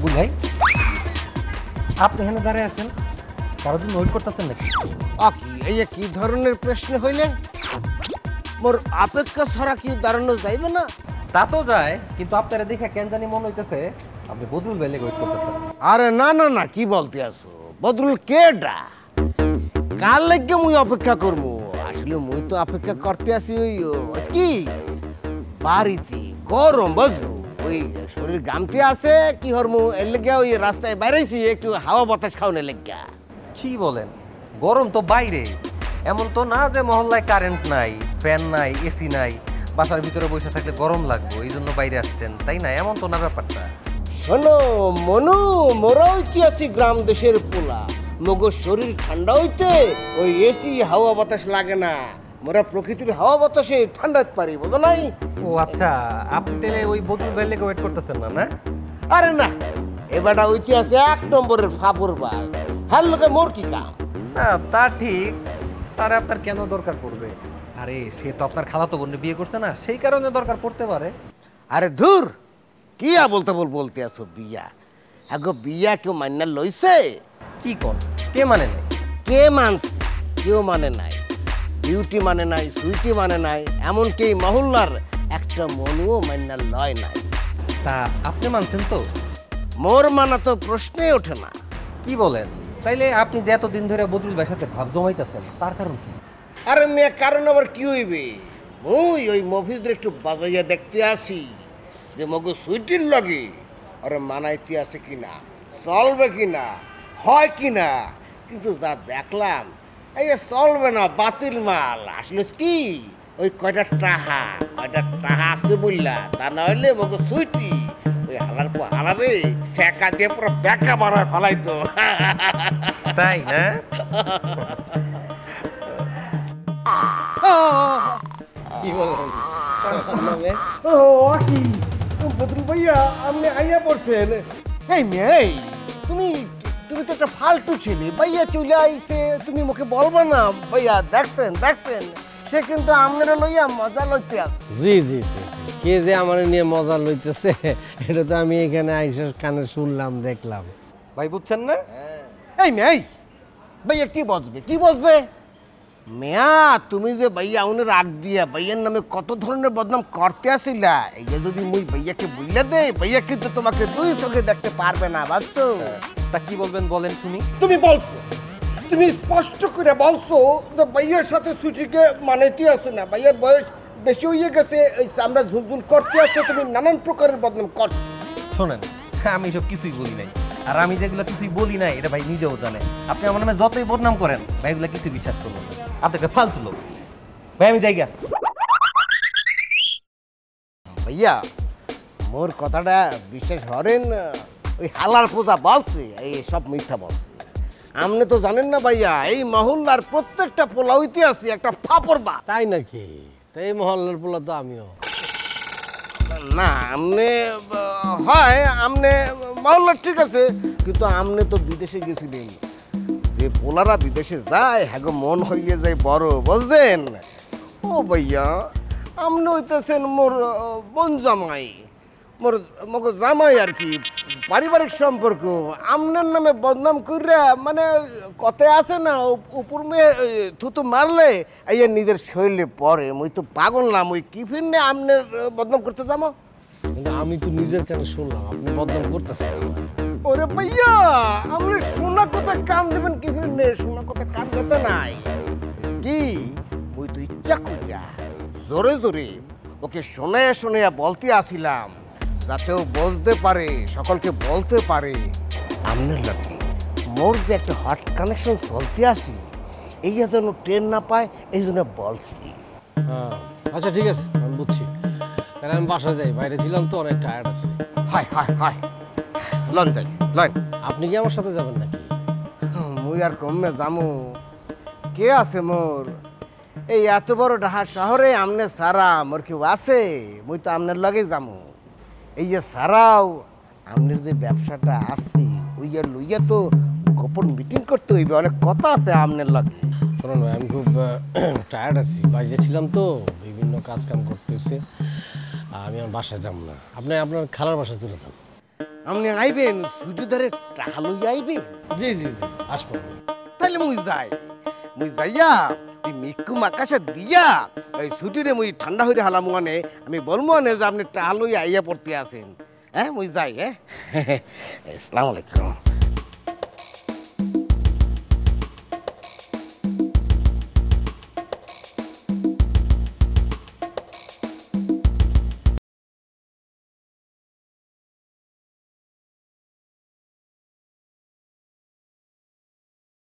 বুঝাই আপনি এখানে দাঁড়িয়ে আছেন কারোর জন্য ওয়েট করতেছেন নাকি এই কি ধরনের প্রশ্ন হইলে মোর অপেক্ষা ছাড়া কি দাঁড়ানো যাইবে না তা তো যায় কিন্তু আপনারা দেখে কেন জানি মনে হইতেছে আপনি বদরুল ভাই লেগে ওয়েট করতেছেন আরে না না না কি বলতে আসো বদরুল কেডা কার লাগে মুই অপেক্ষা করবো আসলে মুই তো অপেক্ষা করতে আসি ওই কি বাড়িতে গরম বুঝলো ওই শরীর গামতে আছে কি হরমু এর লেগে ওই রাস্তায় বাইরেছি একটু হাওয়া বাতাস খাওয়ানোর লেগে কি বলেন গরম তো বাইরে এমন তো না যে মহল্লায় কারেন্ট নাই ফ্যান নাই এসি নাই বাসার ভিতরে বসে থাকলে গরম লাগবে এই জন্য বাইরে আসছেন তাই না এমন তো না ব্যাপারটা শোনো মনু মোরাও কি আছি গ্রাম দেশের পোলা মগর শরীর ঠান্ডা হইতে ওই এসি হাওয়া বাতাস লাগে না মোরা প্রকৃতির হাওয়া বাতাসে ঠান্ডাতে পারি বুঝো নাই ও আচ্ছা আপনি তাহলে ওই বদরুল ভাই লেগে ওয়েট করতেছেন না না আরে না এবারটা ঐতিহাসে 1 নম্বরের ফাপর বাগ হ্যাঁ লোকে মোর কি কাম তা ঠিক তারা আপনার কেন দরকার পড়বে আরে সে তো আপনার খালাতো বোন বিয়ে করছে না সেই কারণে দরকার পড়তে পারে আরে ধুর কি বলতে আছো বিয়া আগো বিয়া কেউ মান্না লইছে কি কোন কে মানে নাই কে মানছে কেউ মানে নাই বিউটি মানে নাই সুইটি মানে নাই এমনকি মহল্লার একটা মনুও মান্না লয় নাই তা আপনি মানছেন তো মোর মানা তো প্রশ্নই ওঠে না কি বলেন তাইলে আপনি যে এতদিন ধরে বদরুল ভাইয়ের সাথে ভাব জমাইতেছেন তার কারণ কি আরে মেয়ে কারণ আবার কি হইবে ওই মফিজদের একটু বাজাইয়া দেখতে আসি যে মগু সুইটির লগে আরে মানাইতে আছে কিনা চলবে কিনা হয় কিনা কিন্তু যা দেখলাম এই চলবে না বাতিল মাল আসলে কি ওই কয়টা টাহা আসতে বললা তা না হইলে মগু সুইটি ওই হালার পর হালারে সেকা দিয়ে পুরো ব্যাকা বানায় ফেলাইতো তাই না কি বলেন বদরুল ভাইয়া আপনি আইয়া পড়ছেন এই মেয়ে তুমি তো একটা ফালতু ছেলে ভাইয়া চলে আইছে তুমি মুখে বলবো না ভাইয়া দেখতেন সে কিন্তু আপনারা লইয়া মজা লইতে আছে জি জি জি জি কে যে আমার নিয়ে মজা লইতেছে এটা তো আমি এখানে আইসা কানে শুনলাম দেখলাম ভাই বুঝছেন না এই মেয়ে ভাইয়া কি বলবে মেয়া তুমি যে ভাইয়া উনি রাগ দিয়া ভাইয়ার নামে কত ধরনের বদনাম করতে আসিলা এই যে যদি মুই ভাইয়াকে বুঝলে দে ভাইয়া কিন্তু তোমাকে 2 চোখে দেখতে পারবে না বাস্তব তা কি বলবেন বলেন শুনি তুমি স্পষ্ট করে বলছো যে ভাইয়ার সাথে সুচিকে মানাইতে আসো না ভাইয়ার বয়স বেশি হয়ে গেছে এই আমরা ঝুলঝুল করতে আসছে তুমি নানান প্রকারের বদনাম করছো শোনেন আমি সব কিছুই বলি নাই আর আমি যেগুলো কিছুই বলি নাই এটা ভাই নিজেও জানে আপনি আমার নামে যতই বদনাম করেন ভাই এগুলো কিছু বিশ্বাস করবেন না আপনি একটা ফালতু লোক ভাই আমি যাই গা ভাইয়া মোর কথাটা বিশ্বাস করেন ওই হালার পূজা বলছে এই সব মিথ্যা বলছে আপনি তো জানেন না ভাইয়া এই মহল্লার প্রত্যেকটা পোলা হইতে আছে একটা ফাপড় বা তাই নাকি তাই মহল্লার পোলা তো আমিও না আমনে হয় আমনে মহল্লার ঠিক আছে কিন্তু আমনে তো বিদেশে গেছিলেন যে পোলারা বিদেশে যায় হ্যাঁ মন হইয়ে যায় বড় বুঝলেন ও ভাইয়া আমনে হইতেছেন মোর বোন জামাই মোর জামাই আর কি পারিবারিক সম্পর্ক আমনের নামে বদনাম করে মানে কথায় আছে না উপর মেয়ে থুতু মারলে এই নিজের শরীরে পড়ে মুই তো পাগল না মুই কি ফিরনে আমনের বদনাম করতে যাবো কিন্তু আমি তো নিজের কানে শুনলাম আপনি বদনাম করতেছেন ওরে ভাইয়া আপনি শোনা কথা কান দেবেন কি ফিরনে শোনা কথা কান দিতে নাই কি মুই তো ইচ্ছা করিয়া জোরে জোরে ওকে শোনায়া বলতে আসিলাম যাতেও বলতে পারে সকলকে বলতে পারে আমনের লাগে মোর যে একটা হট কানেকশন চলতে আসি এই যেন ট্রেন না পায় এই জন্য বলছি হ্যাঁ আচ্ছা ঠিক আছে আমি বুঝছি তাহলে আমি বাসা যাই বাইরে ছিলাম তো অনেক টায়ার্ড আছি হাই লন যাই লন আপনি কি আমার সাথে যাবেন নাকি মুই আর কমে যামু কে আছে মোর এই এত বড় ঢাকা শহরে আমনে সারা মোর কেউ আছে মুই তো আমনের লগে যামু এই যে সারাও আমনের যে ব্যবসাটা আসছি ওই যে লইয়া তো গোপন মিটিং করতে হইবে অনেক কথা আছে আমনের লগে শোনো না আমি খুব টায়ার্ড আছি বাইরে ছিলাম তো বিভিন্ন কাজ কাম করতেছে আমি আমার বাসায় যাব না আপনি আপনার খালার বাসায় চলে যান আপনি আইবেন ছুটি ধরে টাকা লইয়া আইবেন জি জি জি আসবো। তাহলে মুই যাইয়া এই মিক্কু আকাশে দিয়া এই ছুটিরে মুই ঠান্ডা হইরে হালাম মানে আমি বলবো না যে আপনি টাকা লইয়া আইয়া পড়তে আছেন হ্যাঁ মুই যাই হ্যাঁ আসসালামু আলাইকুম